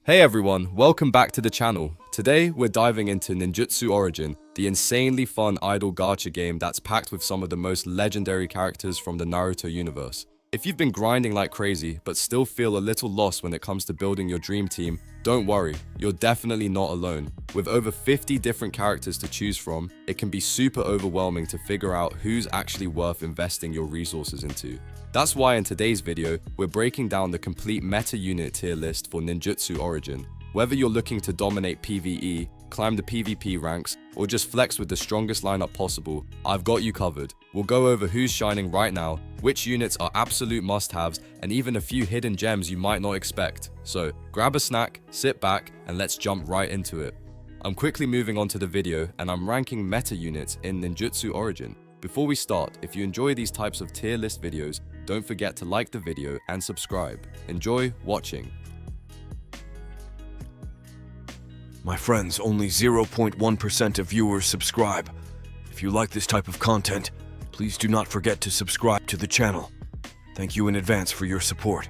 Hey everyone, welcome back to the channel. Today we're diving into Ninjutsu Origin, the insanely fun idle gacha game that's packed with some of the most legendary characters from the Naruto universe. If you've been grinding like crazy but still feel a little lost when it comes to building your dream team, don't worry, you're definitely not alone. With over 50 different characters to choose from, it can be super overwhelming to figure out who's actually worth investing your resources into. That's why in today's video, we're breaking down the complete meta unit tier list for Ninjutsu Origin. Whether you're looking to dominate PvE, climb the PvP ranks, or just flex with the strongest lineup possible, I've got you covered. We'll go over who's shining right now, which units are absolute must-haves, and even a few hidden gems you might not expect. So grab a snack, sit back, and let's jump right into it. I'm quickly moving on to the video, and I'm ranking meta units in Ninjutsu Origin. Before we start, if you enjoy these types of tier list videos, don't forget to like the video and subscribe. Enjoy watching. My friends, only 0.1% of viewers subscribe. If you like this type of content, please do not forget to subscribe to the channel. Thank you in advance for your support.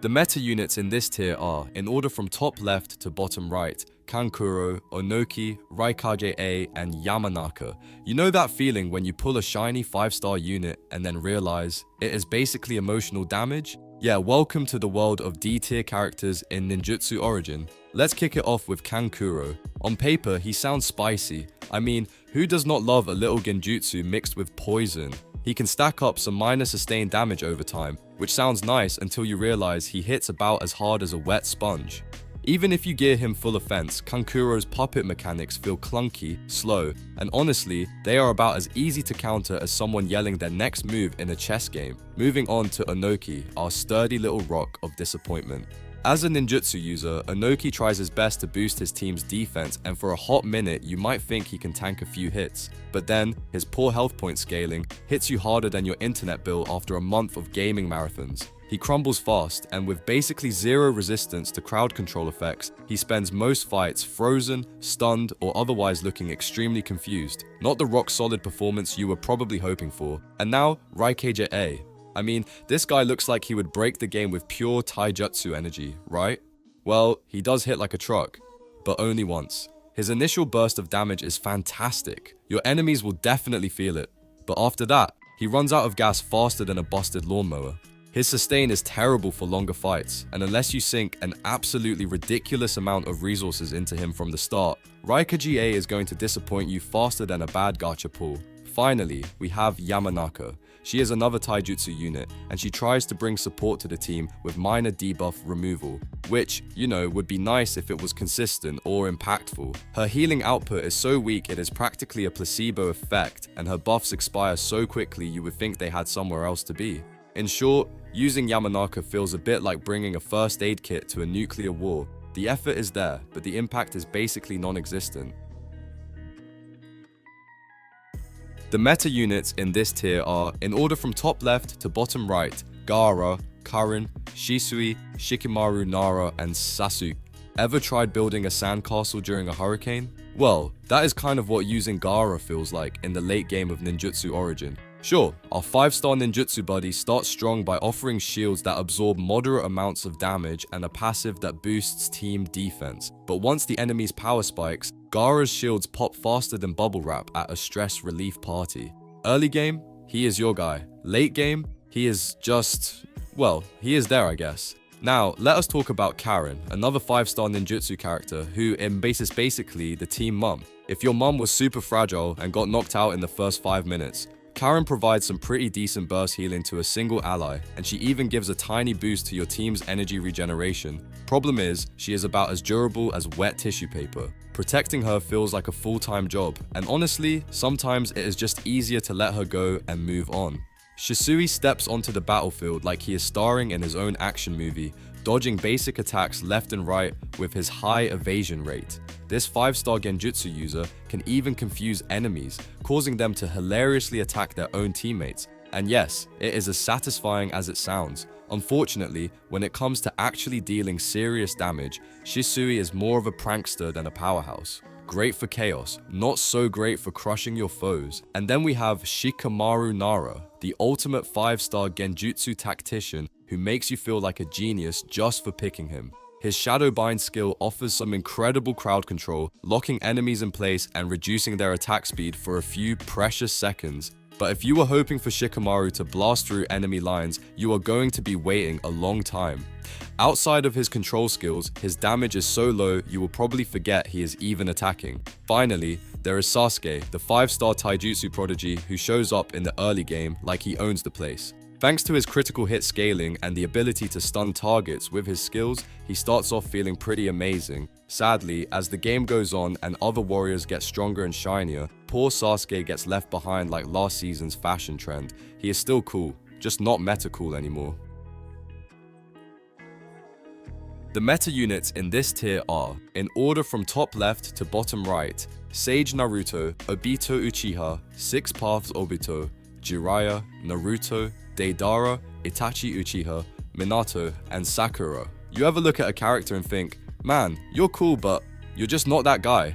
The meta units in this tier are, in order from top left to bottom right, Kankuro, Onoki, Raikage-A, and Yamanaka. You know that feeling when you pull a shiny 5-star unit and then realize it is basically emotional damage? Yeah, welcome to the world of D-tier characters in Ninjutsu Origin. Let's kick it off with Kankuro. On paper, he sounds spicy. I mean, who does not love a little genjutsu mixed with poison? He can stack up some minor sustained damage over time, which sounds nice until you realize he hits about as hard as a wet sponge. Even if you gear him full offense, Kankuro's puppet mechanics feel clunky, slow, and honestly, they are about as easy to counter as someone yelling their next move in a chess game. Moving on to Onoki, our sturdy little rock of disappointment. As a ninjutsu user, Onoki tries his best to boost his team's defense, and for a hot minute you might think he can tank a few hits. But then, his poor health point scaling hits you harder than your internet bill after a month of gaming marathons. He crumbles fast, and with basically zero resistance to crowd control effects, he spends most fights frozen, stunned, or otherwise looking extremely confused. Not the rock-solid performance you were probably hoping for. And now, Raikage-A. I mean, this guy looks like he would break the game with pure taijutsu energy, right? Well, he does hit like a truck, but only once. His initial burst of damage is fantastic. Your enemies will definitely feel it. But after that, he runs out of gas faster than a busted lawnmower. His sustain is terrible for longer fights, and unless you sink an absolutely ridiculous amount of resources into him from the start, Raikage-A is going to disappoint you faster than a bad gacha pull. Finally, we have Yamanaka. She is another taijutsu unit, and she tries to bring support to the team with minor debuff removal, which, would be nice if it was consistent or impactful. Her healing output is so weak it is practically a placebo effect, and her buffs expire so quickly you would think they had somewhere else to be. In short, using Yamanaka feels a bit like bringing a first aid kit to a nuclear war. The effort is there, but the impact is basically non-existent. The meta units in this tier are, in order from top left to bottom right, Gaara, Karin, Shisui, Shikamaru Nara, and Sasuke. Ever tried building a sandcastle during a hurricane? Well, that is kind of what using Gaara feels like in the late game of Ninjutsu Origin. Sure, our 5-star ninjutsu buddy starts strong by offering shields that absorb moderate amounts of damage and a passive that boosts team defense. But once the enemy's power spikes, Gaara's shields pop faster than bubble wrap at a stress relief party. Early game, he is your guy. Late game, he is just, well, he is there I guess. Now, let us talk about Karin, another 5-star ninjutsu character who embraces basically the team mum. If your mum was super fragile and got knocked out in the first 5 minutes, Karin provides some pretty decent burst healing to a single ally, and she even gives a tiny boost to your team's energy regeneration. Problem is, she is about as durable as wet tissue paper. Protecting her feels like a full-time job, and honestly, sometimes it is just easier to let her go and move on. Shisui steps onto the battlefield like he is starring in his own action movie, dodging basic attacks left and right with his high evasion rate. This 5-star genjutsu user can even confuse enemies, causing them to hilariously attack their own teammates. And yes, it is as satisfying as it sounds. Unfortunately, when it comes to actually dealing serious damage, Shisui is more of a prankster than a powerhouse. Great for chaos, not so great for crushing your foes. And then we have Shikamaru Nara, the ultimate 5-star genjutsu tactician who makes you feel like a genius just for picking him. His Shadowbind skill offers some incredible crowd control, locking enemies in place and reducing their attack speed for a few precious seconds. But if you were hoping for Shikamaru to blast through enemy lines, you are going to be waiting a long time. Outside of his control skills, his damage is so low you will probably forget he is even attacking. Finally, there is Sasuke, the 5-star taijutsu prodigy who shows up in the early game like he owns the place. Thanks to his critical hit scaling and the ability to stun targets with his skills, he starts off feeling pretty amazing. Sadly, as the game goes on and other warriors get stronger and shinier, poor Sasuke gets left behind like last season's fashion trend. He is still cool, just not meta cool anymore. The meta units in this tier are, in order from top left to bottom right, Sage Naruto, Obito Uchiha, 6 Paths Obito, Jiraiya, Naruto, Deidara, Itachi Uchiha, Minato, and Sakura. You ever look at a character and think, man, you're cool but you're just not that guy?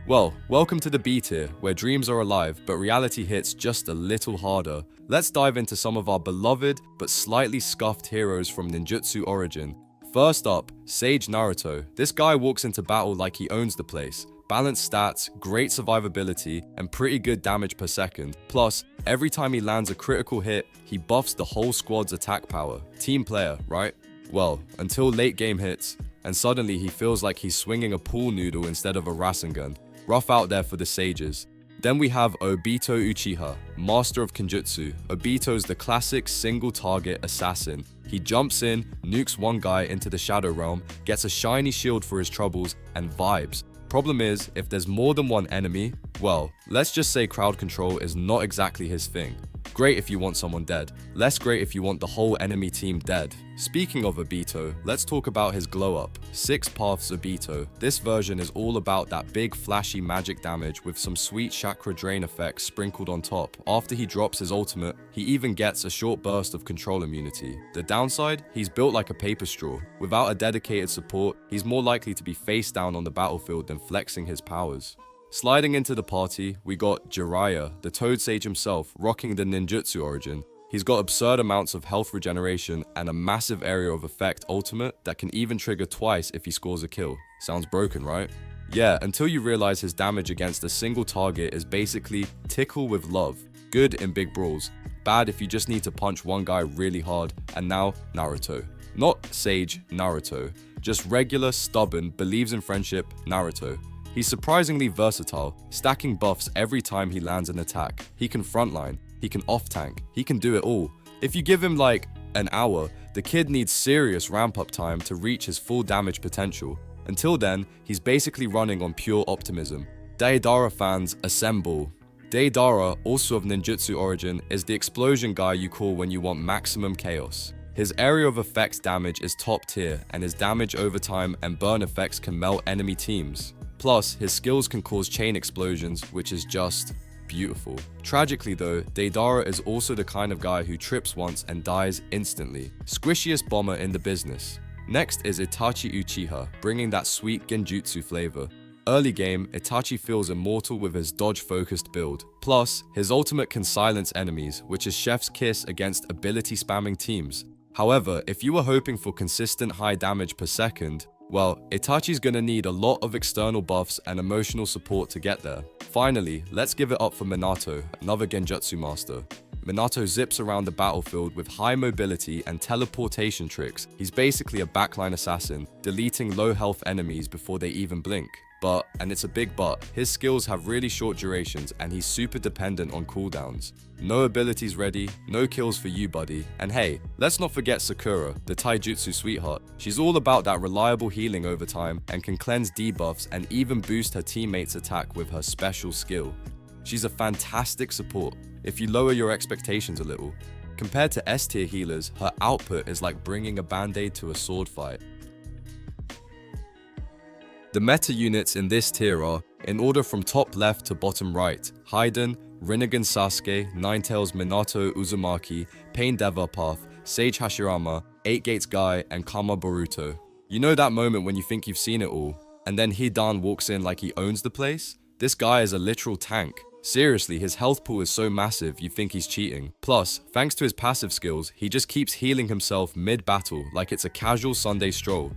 Well, welcome to the B tier, where dreams are alive but reality hits just a little harder. Let's dive into some of our beloved but slightly scuffed heroes from Ninjutsu Origin. First up, Sage Naruto. This guy walks into battle like he owns the place. Balanced stats, great survivability, and pretty good damage per second. Plus, every time he lands a critical hit, he buffs the whole squad's attack power. Team player, right? Well, until late game hits, and suddenly he feels like he's swinging a pool noodle instead of a Rasengan. Rough out there for the sages. Then we have Obito Uchiha, master of Kenjutsu. Obito's the classic single target assassin. He jumps in, nukes one guy into the Shadow Realm, gets a shiny shield for his troubles, and vibes. Problem is, if there's more than one enemy, well, let's just say crowd control is not exactly his thing. Great if you want someone dead, less great if you want the whole enemy team dead. Speaking of Obito, let's talk about his glow up. 6 Paths Obito. This version is all about that big flashy magic damage with some sweet chakra drain effects sprinkled on top. After he drops his ultimate, he even gets a short burst of control immunity. The downside? He's built like a paper straw. Without a dedicated support, he's more likely to be face down on the battlefield than flexing his powers. Sliding into the party, we got Jiraiya, the Toad Sage himself, rocking the Ninjutsu Origin. He's got absurd amounts of health regeneration and a massive area of effect ultimate that can even trigger twice if he scores a kill. Sounds broken, right? Yeah, until you realize his damage against a single target is basically tickle with love. Good in big brawls, bad if you just need to punch one guy really hard, and now Naruto. Not Sage, Naruto. Just regular, stubborn, believes in friendship, Naruto. He's surprisingly versatile, stacking buffs every time he lands an attack. He can frontline, he can off-tank, he can do it all. If you give him like an hour, the kid needs serious ramp-up time to reach his full damage potential. Until then, he's basically running on pure optimism. Deidara fans, assemble. Deidara, also of Ninjutsu Origin, is the explosion guy you call when you want maximum chaos. His area of effects damage is top tier, and his damage over time and burn effects can melt enemy teams. Plus, his skills can cause chain explosions, which is just beautiful. Tragically though, Deidara is also the kind of guy who trips once and dies instantly. Squishiest bomber in the business. Next is Itachi Uchiha, bringing that sweet genjutsu flavor. Early game, Itachi feels immortal with his dodge-focused build. Plus, his ultimate can silence enemies, which is chef's kiss against ability-spamming teams. However, if you were hoping for consistent high damage per second, well, Itachi's gonna need a lot of external buffs and emotional support to get there. Finally, let's give it up for Minato, another genjutsu master. Minato zips around the battlefield with high mobility and teleportation tricks. He's basically a backline assassin, deleting low health enemies before they even blink. But, and it's a big but, his skills have really short durations and he's super dependent on cooldowns. No abilities ready, no kills for you buddy. And hey, let's not forget Sakura, the taijutsu sweetheart. She's all about that reliable healing over time and can cleanse debuffs and even boost her teammates' attack with her special skill. She's a fantastic support, if you lower your expectations a little. Compared to S tier healers, her output is like bringing a band-aid to a sword fight. The meta units in this tier are, in order from top left to bottom right, Hayden, Rinnegan Sasuke, Ninetales Minato Uzumaki, Pain Deva Path, Sage Hashirama, 8 Gates Guy, and Kama Boruto. You know that moment when you think you've seen it all, and then Hidan walks in like he owns the place? This guy is a literal tank. Seriously, his health pool is so massive you think he's cheating. Plus, thanks to his passive skills, he just keeps healing himself mid-battle like it's a casual Sunday stroll.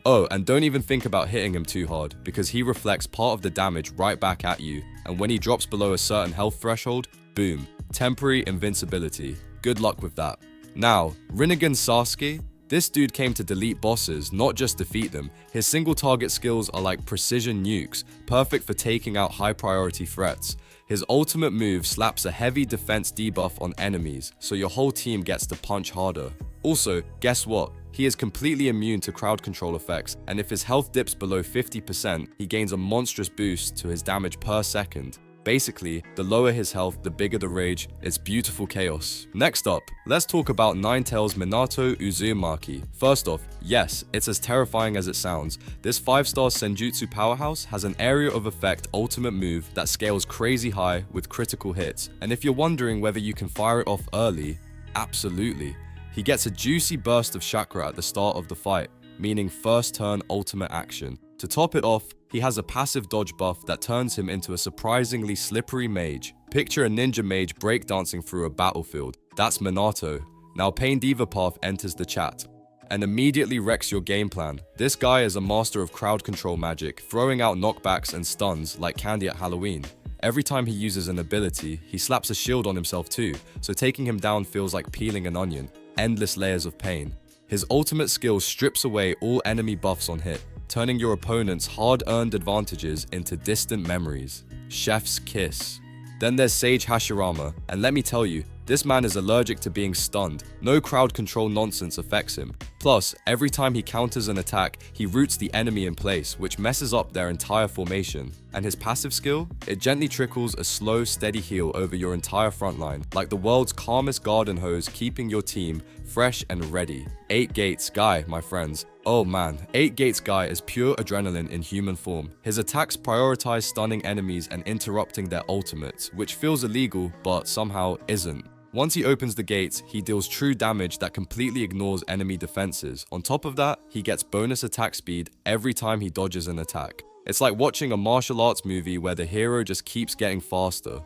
Oh, and don't even think about hitting him too hard, because he reflects part of the damage right back at you, and when he drops below a certain health threshold, boom, temporary invincibility. Good luck with that. Now, Rinnegan Sasuke? This dude came to delete bosses, not just defeat them. His single target skills are like precision nukes, perfect for taking out high priority threats. His ultimate move slaps a heavy defense debuff on enemies, so your whole team gets to punch harder. Also, guess what? He is completely immune to crowd control effects, and if his health dips below 50%, he gains a monstrous boost to his damage per second. Basically, the lower his health, the bigger the rage. It's beautiful chaos. Next up, let's talk about Ninetales Minato Uzumaki. First off, yes, it's as terrifying as it sounds. This 5-star Senjutsu powerhouse has an area of effect ultimate move that scales crazy high with critical hits. And if you're wondering whether you can fire it off early, absolutely. He gets a juicy burst of chakra at the start of the fight, meaning first turn ultimate action. To top it off, he has a passive dodge buff that turns him into a surprisingly slippery mage. Picture a ninja mage breakdancing through a battlefield. That's Minato. Now Pain Diva Path enters the chat and immediately wrecks your game plan. This guy is a master of crowd control magic, throwing out knockbacks and stuns like candy at Halloween. Every time he uses an ability, he slaps a shield on himself too, so taking him down feels like peeling an onion. Endless layers of pain. His ultimate skill strips away all enemy buffs on hit, turning your opponent's hard-earned advantages into distant memories. Chef's kiss. Then there's Sage Hashirama, and let me tell you, this man is allergic to being stunned. No crowd control nonsense affects him. Plus, every time he counters an attack, he roots the enemy in place, which messes up their entire formation. And his passive skill? It gently trickles a slow, steady heal over your entire front line, like the world's calmest garden hose, keeping your team fresh and ready. 8 Gates Guy, my friends. Oh man, 8 Gates Guy is pure adrenaline in human form. His attacks prioritize stunning enemies and interrupting their ultimates, which feels illegal, but somehow isn't. Once he opens the gates, he deals true damage that completely ignores enemy defenses. On top of that, he gets bonus attack speed every time he dodges an attack. It's like watching a martial arts movie where the hero just keeps getting faster.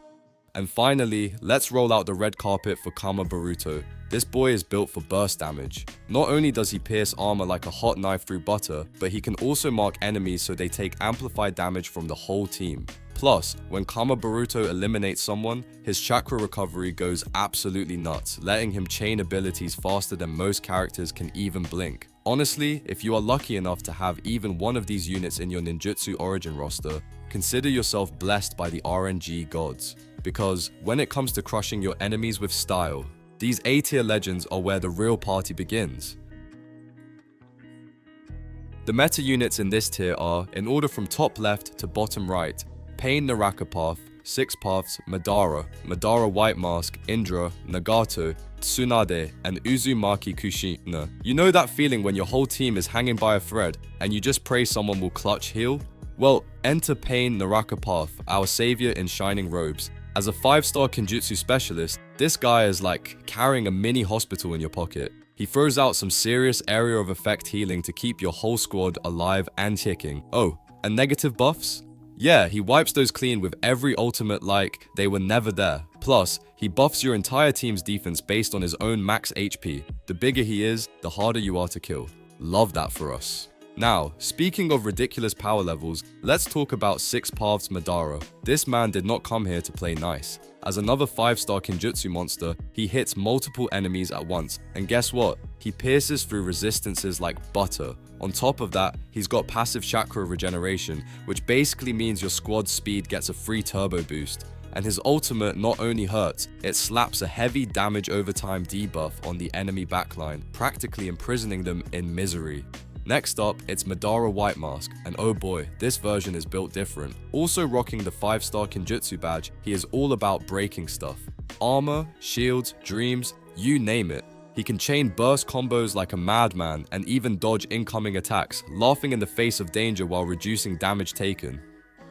And finally, let's roll out the red carpet for Kama Baruto. This boy is built for burst damage. Not only does he pierce armor like a hot knife through butter, but he can also mark enemies so they take amplified damage from the whole team. Plus, when Kama Baruto eliminates someone, his chakra recovery goes absolutely nuts, letting him chain abilities faster than most characters can even blink. Honestly, if you are lucky enough to have even one of these units in your Ninjutsu Origin roster, consider yourself blessed by the RNG gods. Because when it comes to crushing your enemies with style, these A-tier legends are where the real party begins. The meta units in this tier are, in order from top left to bottom right, Pain Naraka Path, 6 Paths, Madara White Mask, Indra, Nagato, Tsunade, and Uzumaki Kushina. You know that feeling when your whole team is hanging by a thread and you just pray someone will clutch heal? Well, enter Pain Naraka Path, our savior in shining robes. As a 5-star Kenjutsu specialist, this guy is like carrying a mini hospital in your pocket. He throws out some serious area of effect healing to keep your whole squad alive and ticking. Oh, and negative buffs? Yeah, he wipes those clean with every ultimate like they were never there. Plus, he buffs your entire team's defense based on his own max HP. The bigger he is, the harder you are to kill. Love that for us. Now, speaking of ridiculous power levels, let's talk about 6 Paths Madara. This man did not come here to play nice. As another 5-star Kenjutsu monster, he hits multiple enemies at once, and guess what? He pierces through resistances like butter. On top of that, he's got passive chakra regeneration, which basically means your squad's speed gets a free turbo boost. And his ultimate not only hurts, it slaps a heavy damage over time debuff on the enemy backline, practically imprisoning them in misery. Next up, it's Madara White Mask, and oh boy, this version is built different. Also rocking the 5-star Kenjutsu badge, he is all about breaking stuff. Armor, shields, dreams, you name it. He can chain burst combos like a madman and even dodge incoming attacks, laughing in the face of danger while reducing damage taken.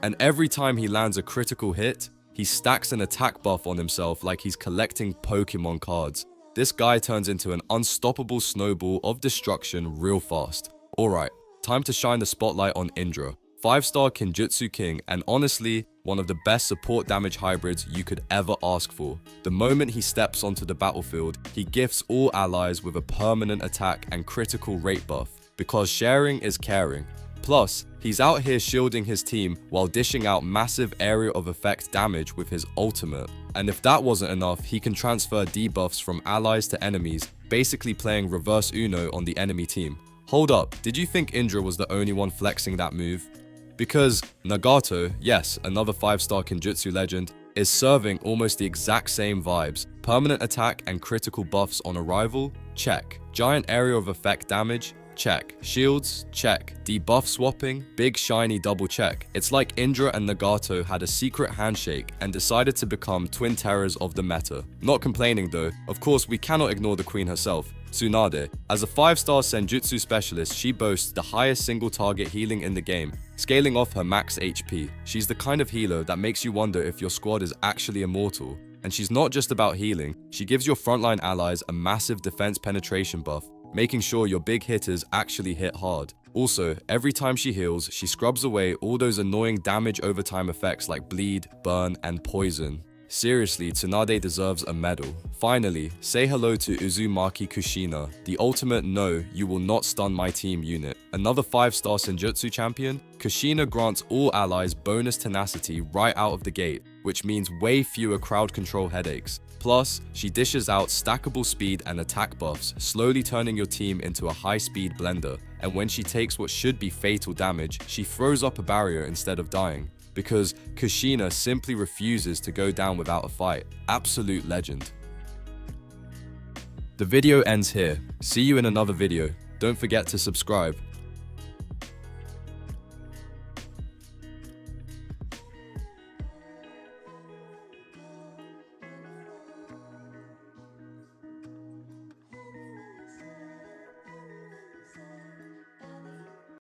And every time he lands a critical hit, he stacks an attack buff on himself like he's collecting Pokemon cards. This guy turns into an unstoppable snowball of destruction real fast. Alright, time to shine the spotlight on Indra, 5-star Kenjutsu king, and honestly, one of the best support damage hybrids you could ever ask for. The moment he steps onto the battlefield, he gifts all allies with a permanent attack and critical rate buff, because sharing is caring. Plus, he's out here shielding his team while dishing out massive area of effect damage with his ultimate. And if that wasn't enough, he can transfer debuffs from allies to enemies, basically playing reverse Uno on the enemy team. Hold up, did you think Indra was the only one flexing that move? Because Nagato, yes, another 5-star Ninjutsu legend, is serving almost the exact same vibes. Permanent attack and critical buffs on arrival? Check. Giant area of effect damage? Check. Shields? Check. Debuff swapping? Big shiny double check. It's like Indra and Nagato had a secret handshake and decided to become twin terrors of the meta. Not complaining though, of course we cannot ignore the queen herself, Tsunade. As a 5-star Senjutsu specialist, she boasts the highest single target healing in the game, scaling off her max HP. She's the kind of healer that makes you wonder if your squad is actually immortal. And she's not just about healing, she gives your frontline allies a massive defense penetration buff, making sure your big hitters actually hit hard. Also, every time she heals, she scrubs away all those annoying damage over time effects like bleed, burn, and poison. Seriously, Tsunade deserves a medal. Finally, say hello to Uzumaki Kushina, the ultimate no, you will not stun my team unit. Another 5-star Senjutsu champion, Kushina grants all allies bonus tenacity right out of the gate, which means way fewer crowd control headaches. Plus, she dishes out stackable speed and attack buffs, slowly turning your team into a high-speed blender. And when she takes what should be fatal damage, she throws up a barrier instead of dying. Because Kushina simply refuses to go down without a fight. Absolute legend. The video ends here. See you in another video. Don't forget to subscribe.